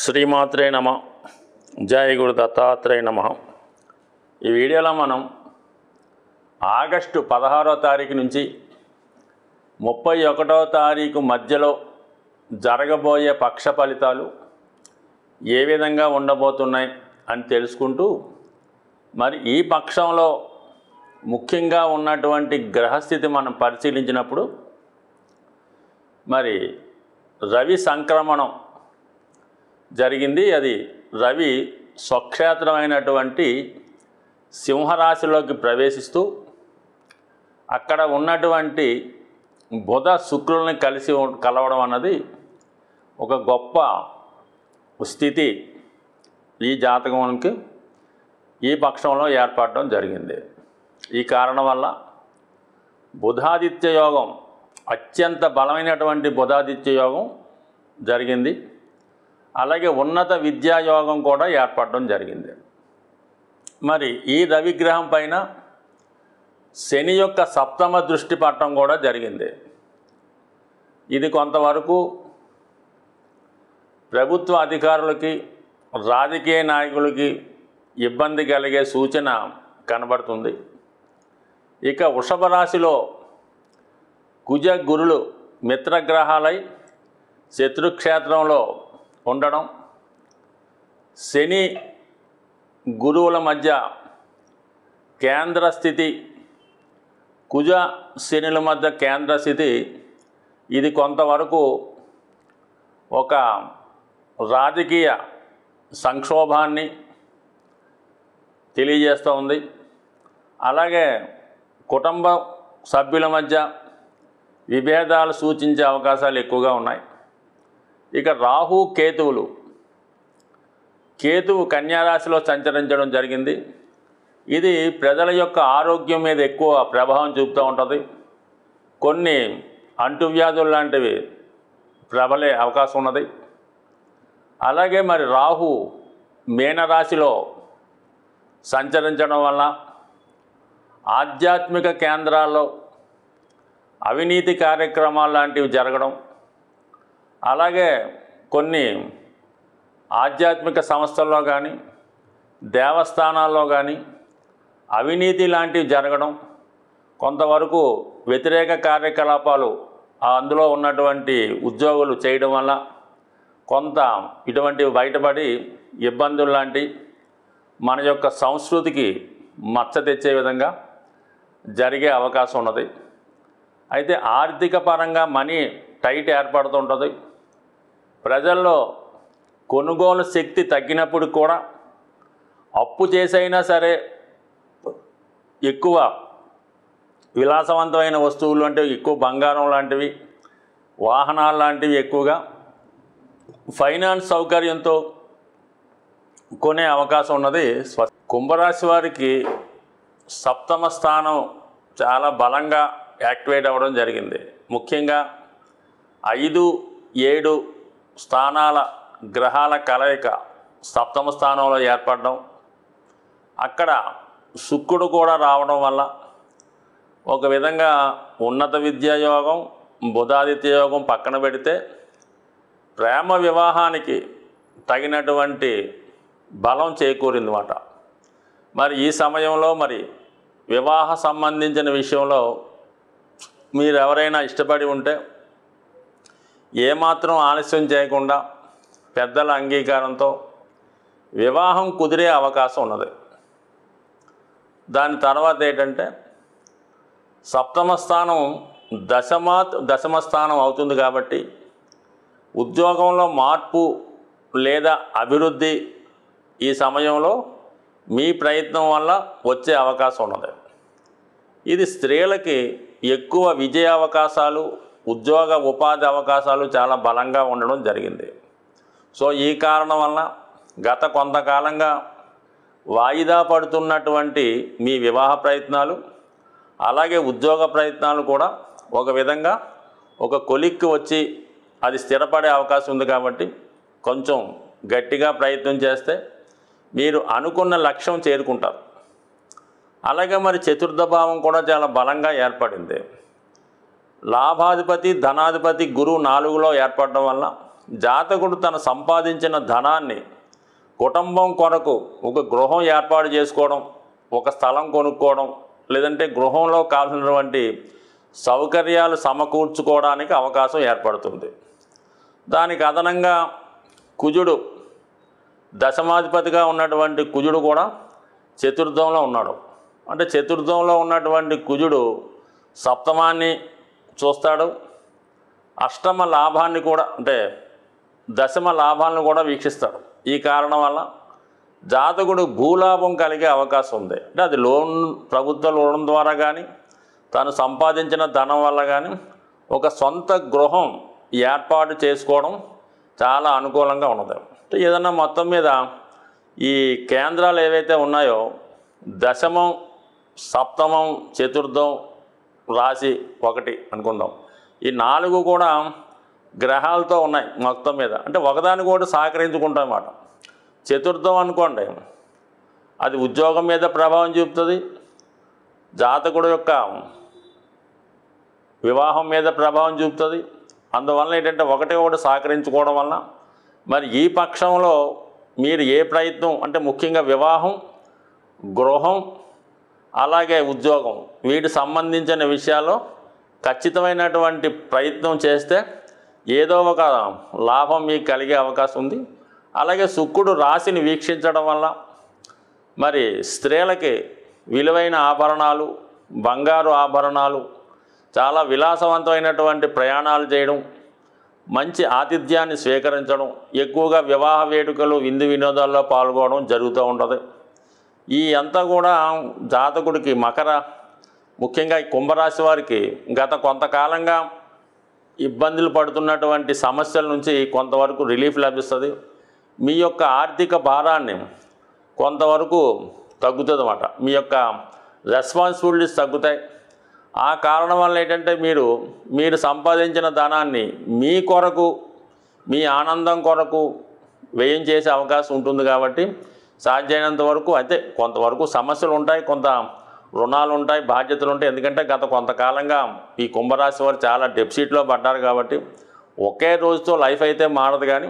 శ్రీమాత్రే నమ. జయ గురు దత్తాత్రేయ నమ. ఈ వీడియోలో మనం ఆగస్టు 16వ తారీఖు నుంచి 31వ తారీఖు మధ్యలో జరగబోయే పక్ష ఫలితాలు ఏ విధంగా ఉండబోతున్నాయి అని తెలుసుకుంటూ, మరి ఈ పక్షంలో ముఖ్యంగా ఉన్నటువంటి గ్రహస్థితి మనం పరిశీలించినప్పుడు మరి రవి సంక్రమణం జరిగింది. అది రవి స్వక్షేత్రమైనటువంటి సింహరాశిలోకి ప్రవేశిస్తూ అక్కడ ఉన్నటువంటి బుధ శుక్రుల్ని కలవడం అన్నది ఒక గొప్ప స్థితి ఈ జాతకానికి ఈ పక్షంలో ఏర్పడడం జరిగింది. ఈ కారణం వల్ల బుధాదిత్య యోగం, అత్యంత బలమైనటువంటి బుధాదిత్య యోగం జరిగింది. అలాగే ఉన్నత విద్యాయోగం కూడా ఏర్పడడం జరిగింది. మరి ఈ రవిగ్రహం పైన శని యొక్క సప్తమ దృష్టి పడటం కూడా జరిగింది. ఇది కొంతవరకు ప్రభుత్వ అధికారులకి, రాజకీయ నాయకులకి ఇబ్బంది కలిగే సూచన కనబడుతుంది. ఇక వృషభ రాశిలో కుజ గురులు మిత్రగ్రహాలై శత్రుక్షేత్రంలో ఉండడం, శని గురువుల మధ్య కేంద్ర స్థితి, కుజ శనుల మధ్య కేంద్ర స్థితి, ఇది కొంతవరకు ఒక రాజకీయ సంక్షోభాన్ని తెలియజేస్తూ ఉంది. అలాగే కుటుంబ సభ్యుల మధ్య విభేదాలు సూచించే అవకాశాలు ఎక్కువగా ఉన్నాయి. ఇక రాహు కేతువులు, కేతువు కన్యారాశిలో సంచరించడం జరిగింది. ఇది ప్రజల యొక్క ఆరోగ్యం మీద ఎక్కువ ప్రభావం చూపుతూ ఉంటుంది. కొన్ని అంటువ్యాధులు లాంటివి ప్రబలే అవకాశం ఉన్నది. అలాగే మరి రాహు మీనరాశిలో సంచరించడం వల్ల ఆధ్యాత్మిక కేంద్రాల్లో అవినీతి కార్యక్రమాలు లాంటివి జరగడం, అలాగే కొన్ని ఆధ్యాత్మిక సంస్థల్లో కానీ దేవస్థానాల్లో కానీ అవినీతి లాంటివి జరగడం, కొంతవరకు వ్యతిరేక కార్యకలాపాలు అందులో ఉన్నటువంటి ఉద్యోగులు చేయడం వల్ల కొంత ఇటువంటివి బయటపడి ఇబ్బందులు లాంటి మన యొక్క సంస్కృతికి మచ్చ తెచ్చే విధంగా జరిగే అవకాశం ఉన్నది. అయితే ఆర్థిక పరంగా మనీ టైట్ ఏర్పడుతుంటుంది. ప్రజల్లో కొనుగోలు శక్తి తగ్గినప్పుడు కూడా అప్పు చేసైనా సరే ఎక్కువ విలాసవంతమైన వస్తువులు అంటే ఎక్కువ బంగారం లాంటివి, వాహనాలు లాంటివి ఎక్కువగా ఫైనాన్స్ సౌకర్యంతో కొనే అవకాశం ఉన్నది. కుంభరాశి వారికి సప్తమ స్థానం చాలా బలంగా యాక్టివేట్ అవ్వడం జరిగింది. ముఖ్యంగా 5, 7 స్థానాల గ్రహాల కలయిక సప్తమ స్థానంలో ఏర్పడడం, అక్కడ శుక్రుడు కూడా రావడం వల్ల ఒక విధంగా ఉన్నత విద్యాయోగం, బుధాదిత్య యోగం పక్కన పెడితే ప్రేమ వివాహానికి తగినటువంటి బలం చేకూరిందన్నమాట. మరి ఈ సమయంలో మరి వివాహ సంబంధించిన విషయంలో మీరు ఎవరైనా ఇష్టపడి ఉంటే ఏమాత్రం ఆలస్యం చేయకుండా పెద్దల అంగీకారంతో వివాహం కుదిరే అవకాశం ఉన్నది. దాని తర్వాత ఏంటంటే సప్తమ స్థానం దశమ స్థానం అవుతుంది కాబట్టి ఉద్యోగంలో మార్పు లేదా అభివృద్ధి ఈ సమయంలో మీ ప్రయత్నం వల్ల వచ్చే అవకాశం ఉన్నది. ఇది స్త్రీలకి ఎక్కువ విజయ అవకాశాలు, ఉద్యోగ ఉపాధి అవకాశాలు చాలా బలంగా ఉండడం జరిగింది. సో ఈ కారణం వల్ల గత కొంతకాలంగా వాయిదా పడుతున్నటువంటి మీ వివాహ ప్రయత్నాలు, అలాగే ఉద్యోగ ప్రయత్నాలు కూడా ఒక విధంగా ఒక కొలిక్కి వచ్చి అది స్థిరపడే అవకాశం ఉంది. కాబట్టి కొంచెం గట్టిగా ప్రయత్నం చేస్తే మీరు అనుకున్న లక్ష్యం చేరుకుంటారు. అలాగే మరి చతుర్థ భావం కూడా చాలా బలంగా ఏర్పడింది. లాభాధిపతి, ధనాధిపతి గురువు 4లో ఏర్పడడం వల్ల జాతకుడు తను సంపాదించిన ధనాన్ని కుటుంబం కొరకు ఒక గృహం ఏర్పాటు చేసుకోవడం, ఒక స్థలం కొనుక్కోవడం, లేదంటే గృహంలో కావాల్సినటువంటి సౌకర్యాలు సమకూర్చుకోవడానికి అవకాశం ఏర్పడుతుంది. దానికి అదనంగా కుజుడు, దశమాధిపతిగా ఉన్నటువంటి కుజుడు కూడా చతుర్థంలో ఉన్నాడు. అంటే చతుర్థంలో ఉన్నటువంటి కుజుడు సప్తమాన్ని చూస్తాడు, అష్టమ లాభాన్ని కూడా అంటే దశమ లాభాలను కూడా వీక్షిస్తాడు. ఈ కారణం వల్ల జాతకుడు భూలాభం కలిగే అవకాశం ఉంది. అంటే అది లోన్, ప్రభుత్వ లోన్ ద్వారా కానీ, తాను సంపాదించిన ధనం వల్ల కానీ ఒక సొంత గృహం ఏర్పాటు చేసుకోవడం చాలా అనుకూలంగా ఉన్నది. అంటే ఏదన్నా మొత్తం మీద ఈ కేంద్రాలు ఏవైతే ఉన్నాయో దశమం, సప్తమం, చతుర్థం, రాశి 1 అనుకుందాం, ఈ 4 కూడా గ్రహాలతో ఉన్నాయి మొత్తం మీద. అంటే ఒకదాని కూడా సహకరించుకుంటాం అన్నమాట. చతుర్థం అనుకోండి, అది ఉద్యోగం మీద ప్రభావం చూపుతుంది, జాతకుడు యొక్క వివాహం మీద ప్రభావం చూపుతుంది. అందువల్ల ఏంటంటే ఒకటి సహకరించుకోవడం వల్ల మరి ఈ పక్షంలో మీరు ఏ ప్రయత్నం అంటే ముఖ్యంగా వివాహం, గృహం, అలాగే ఉద్యోగం వీటికి సంబంధించిన విషయాల్లో ఖచ్చితమైనటువంటి ప్రయత్నం చేస్తే ఏదో ఒక లాభం మీకు కలిగే అవకాశం ఉంది. అలాగే శుక్రుడు రాశిని వీక్షించడం వల్ల మరి స్త్రీలకి విలువైన ఆభరణాలు, బంగారు ఆభరణాలు, చాలా విలాసవంతమైనటువంటి ప్రయాణాలు చేయడం, మంచి ఆతిథ్యాన్ని స్వీకరించడం, ఎక్కువగా వివాహ వేడుకలు, విందు వినోదాల్లో పాల్గొనడం జరుగుతూ ఉంటుంది. ఈ అంతా కూడా జాతకుడికి ముఖ్యంగా ఈ కుంభరాశి వారికి గత కొంతకాలంగా ఇబ్బందులు పడుతున్నటువంటి సమస్యల నుంచి కొంతవరకు రిలీఫ్ లభిస్తుంది. మీ యొక్క ఆర్థిక భారాన్ని కొంతవరకు తగ్గుతుంది అన్నమాట. మీ యొక్క రెస్పాన్సిబిలిటీస్ తగ్గుతాయి. ఆ కారణం వల్ల ఏంటంటే మీరు సంపాదించిన ధనాన్ని మీ కొరకు, మీ ఆనందం కొరకు వ్యయం చేసే అవకాశం ఉంటుంది. కాబట్టి సాధ్యమైనంత వరకు అయితే కొంతవరకు సమస్యలు ఉంటాయి, కొంత రుణాలు ఉంటాయి, బాధ్యతలు ఉంటాయి. ఎందుకంటే గత కొంతకాలంగా ఈ కుంభరాశి వారు చాలా డెఫిసిట్లో పడ్డారు. కాబట్టి ఒకే రోజుతో లైఫ్ అయితే మారదు, కానీ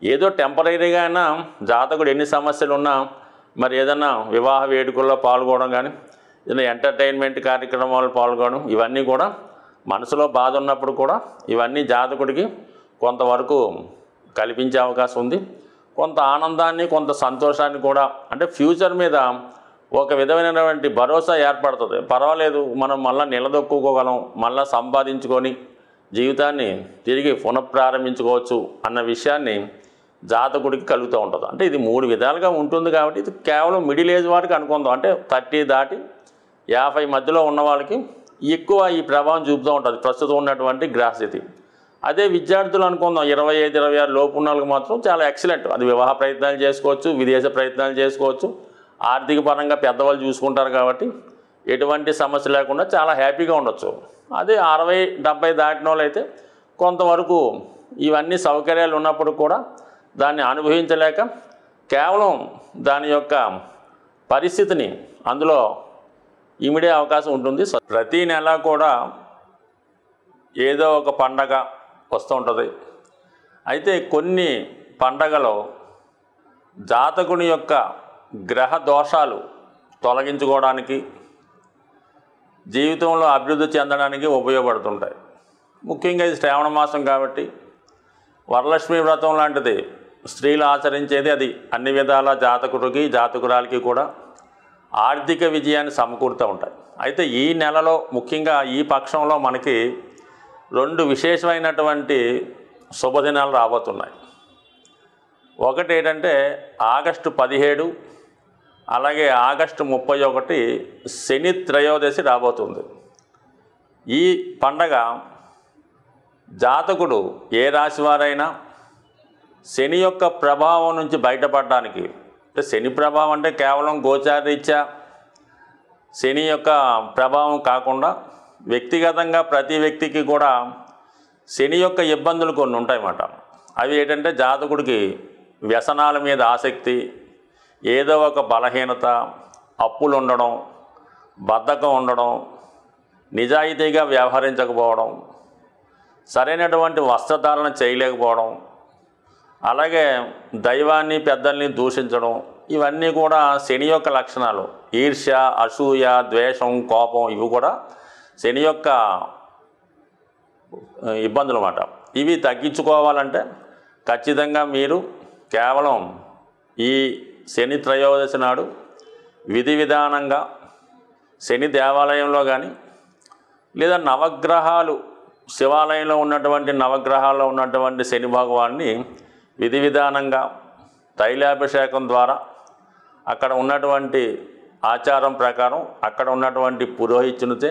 ఏదో టెంపరీగా అయినా జాతకుడు ఎన్ని సమస్యలు ఉన్నా మరి ఏదైనా వివాహ వేడుకల్లో పాల్గొనడం కానీ, ఏదైనా ఎంటర్టైన్మెంట్ కార్యక్రమాలు పాల్గొనడం, ఇవన్నీ కూడా మనసులో బాధ ఉన్నప్పుడు కూడా ఇవన్నీ జాతకుడికి కొంతవరకు కల్పించే అవకాశం ఉంది. కొంత ఆనందాన్ని, కొంత సంతోషాన్ని కూడా, అంటే ఫ్యూచర్ మీద ఒక విధమైనటువంటి భరోసా ఏర్పడుతుంది. పర్వాలేదు, మనం మళ్ళీ నిలదొక్కుకోగలం, మళ్ళీ సంపాదించుకొని జీవితాన్ని తిరిగి పునఃప్రారంభించుకోవచ్చు అన్న విషయాన్ని జాతకుడికి కలుగుతూ ఉంటుంది. అంటే ఇది 3 విధాలుగా ఉంటుంది. కాబట్టి ఇది కేవలం మిడిల్ ఏజ్ వారికి అనుకుందాం. అంటే 30 దాటి 50 మధ్యలో ఉన్న వాళ్ళకి ఎక్కువ ఈ ప్రభావం చూపుతూ ఉంటుంది ప్రస్తుతం ఉన్నటువంటి గ్రహస్థితి. అదే విద్యార్థులు అనుకుందాం, 25-26 లోపు ఉన్న వాళ్ళకి మాత్రం చాలా ఎక్సలెంట్. అది వివాహ ప్రయత్నాలు చేసుకోవచ్చు, విదేశ ప్రయత్నాలు చేసుకోవచ్చు, ఆర్థిక పరంగా పెద్దవాళ్ళు చూసుకుంటారు. కాబట్టి ఎటువంటి సమస్య లేకుండా చాలా హ్యాపీగా ఉండొచ్చు. అదే 60-70 దాటిన వాళ్ళు అయితే కొంతవరకు ఇవన్నీ సౌకర్యాలు ఉన్నప్పుడు కూడా దాన్ని అనుభవించలేక కేవలం దాని యొక్క పరిస్థితిని అందులో ఇమిడే అవకాశం ఉంటుంది. ప్రతి నెల కూడా ఏదో ఒక పండగ వస్తూ ఉంటుంది. అయితే కొన్ని పండగలో జాతకుని యొక్క గ్రహ దోషాలు తొలగించుకోవడానికి, జీవితంలో అభివృద్ధి చెందడానికి ఉపయోగపడుతుంటాయి. ముఖ్యంగా ఇది శ్రావణ మాసం కాబట్టి వరలక్ష్మి వ్రతం లాంటిది స్త్రీలు ఆచరించేది. అది అన్ని విధాల జాతకుడికి, జాతకురాలికి కూడా ఆర్థిక విజయాన్ని సమకూరుతూ ఉంటాయి. అయితే ఈ నెలలో ముఖ్యంగా ఈ పక్షంలో మనకి 2 విశేషమైనటువంటి శుభదినాలు రాబోతున్నాయి. ఒకటి ఏంటంటే ఆగస్టు 17, అలాగే ఆగస్టు 31 శని త్రయోదశి రాబోతుంది. ఈ పండగ జాతకుడు ఏ రాశివారైనా శని యొక్క ప్రభావం నుంచి బయటపడడానికి, అంటే శని ప్రభావం అంటే కేవలం గోచారరీత్యా శని యొక్క ప్రభావం కాకుండా వ్యక్తిగతంగా ప్రతి వ్యక్తికి కూడా శని యొక్క ఇబ్బందులు కొన్ని ఉంటాయన్నమాట. అవి ఏంటంటే జాతకుడికి వ్యసనాల మీద ఆసక్తి, ఏదో ఒక బలహీనత, అప్పులు ఉండడం, బద్ధకం ఉండడం, నిజాయితీగా వ్యవహరించకపోవడం, సరైనటువంటి వస్త్రధారణ చేయలేకపోవడం, అలాగే దైవాన్ని పెద్దల్ని దూషించడం, ఇవన్నీ కూడా శని యొక్క లక్షణాలు. ఈర్ష్య, అసూయ, ద్వేషం, కోపం ఇవి కూడా శని యొక్క ఇబ్బందులు అన్నమాట. ఇవి తగ్గించుకోవాలంటే ఖచ్చితంగా మీరు కేవలం ఈ శని త్రయోదశి నాడు విధి విధానంగా శని దేవాలయంలో కానీ లేదా నవగ్రహాలు శివాలయంలో ఉన్నటువంటి నవగ్రహాల్లో ఉన్నటువంటి శని భగవాన్ని విధి విధానంగా తైలాభిషేకం ద్వారా అక్కడ ఉన్నటువంటి ఆచారం ప్రకారం అక్కడ ఉన్నటువంటి పురోహితునితే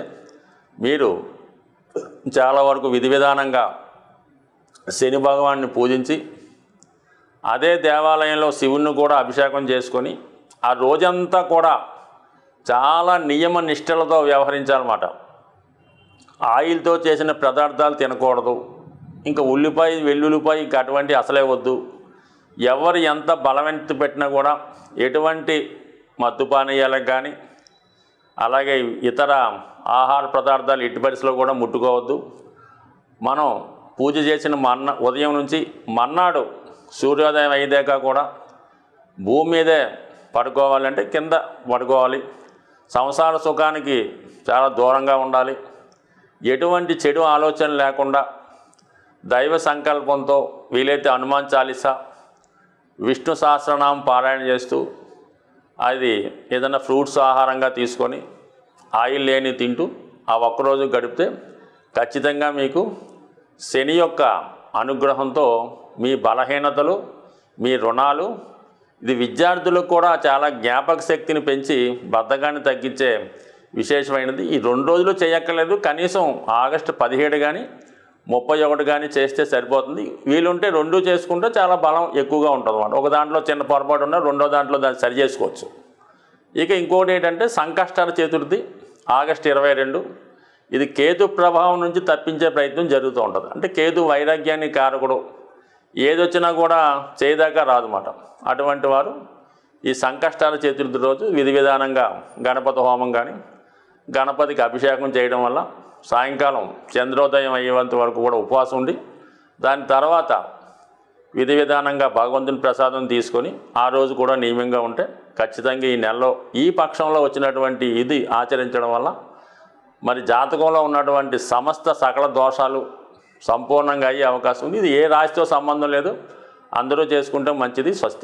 మీరు చాలా వరకు విధి విధానంగా శని భగవాన్ని పూజించి అదే దేవాలయంలో శివుణ్ణి కూడా అభిషేకం చేసుకొని ఆ రోజంతా కూడా చాలా నియమ నిష్టలతో వ్యవహరించాలన్నమాట. ఆయిల్తో చేసిన పదార్థాలు తినకూడదు, ఇంకా ఉల్లిపాయ వెల్లుల్లిపాయ ఇంకా అటువంటి అసలే వద్దు. ఎవరు ఎంత బలవంతి పెట్టినా కూడా ఎటువంటి మత్తు పానీయాలకు కానీ అలాగే ఇతర ఆహార పదార్థాలు ఎట్టి పరిస్థితుల్లో కూడా ముట్టుకోవద్దు. మనం పూజ చేసిన ఉదయం నుంచి మర్నాడు సూర్యోదయం అయ్యేదాకా కూడా భూమి మీదే పడుకోవాలంటే కింద పడుకోవాలి. సంసార సుఖానికి చాలా దూరంగా ఉండాలి. ఎటువంటి చెడు ఆలోచన లేకుండా దైవ సంకల్పంతో వీలైతే హనుమాన్ చాలీసా, విష్ణు సహస్రనామం పారాయణ చేస్తూ అది ఏదైనా ఫ్రూట్స్ ఆహారంగా తీసుకొని ఆయిల్ లేని తింటూ ఆ ఒక్కరోజు గడిపితే ఖచ్చితంగా మీకు శని యొక్క అనుగ్రహంతో మీ బలహీనతలు, మీ రుణాలు, ఇది విద్యార్థులకు కూడా చాలా జ్ఞాపక శక్తిని పెంచి బద్ధకాన్ని తగ్గించే విశేషమైనది. ఈ 2 రోజులు చేయక్కర్లేదు, కనీసం ఆగస్టు 17 కానీ 31 కానీ చేస్తే సరిపోతుంది. వీలుంటే 2 చేసుకుంటే చాలా బలం ఎక్కువగా ఉంటుంది అన్నమాట. ఒక దాంట్లో చిన్న పొరపాటు ఉన్నా రెండో దాంట్లో దాన్ని సరి చేసుకోవచ్చు. ఇక ఇంకోటి ఏంటంటే సంకష్టాల చతుర్థి ఆగస్టు 22. ఇది కేతు ప్రభావం నుంచి తప్పించే ప్రయత్నం జరుగుతూ ఉంటుంది. అంటే కేతు వైరాగ్యానికి కారకుడు, ఏదొచ్చినా కూడా చేయదాకా రాదన్నమాట. అటువంటి వారు ఈ సంకష్టాల చతుర్థి రోజు విధి విధానంగా గణపతి హోమం కానీ గణపతికి అభిషేకం చేయడం వల్ల సాయంకాలం చంద్రోదయం అయ్యేంత వరకు కూడా ఉపవాసం ఉండి దాని తర్వాత విధి విధానంగా భగవంతుని ప్రసాదం తీసుకొని ఆ రోజు కూడా నియమంగా ఉంటే ఖచ్చితంగా ఈ నెలలో ఈ పక్షంలో వచ్చినటువంటి ఇది ఆచరించడం వల్ల మరి జాతకంలో ఉన్నటువంటి సమస్త సకల దోషాలు సంపూర్ణంగా అయ్యే అవకాశం ఉంది. ఇది ఏ రాశితో సంబంధం లేదు, అందరూ చేసుకుంటే మంచిది. స్వస్తి.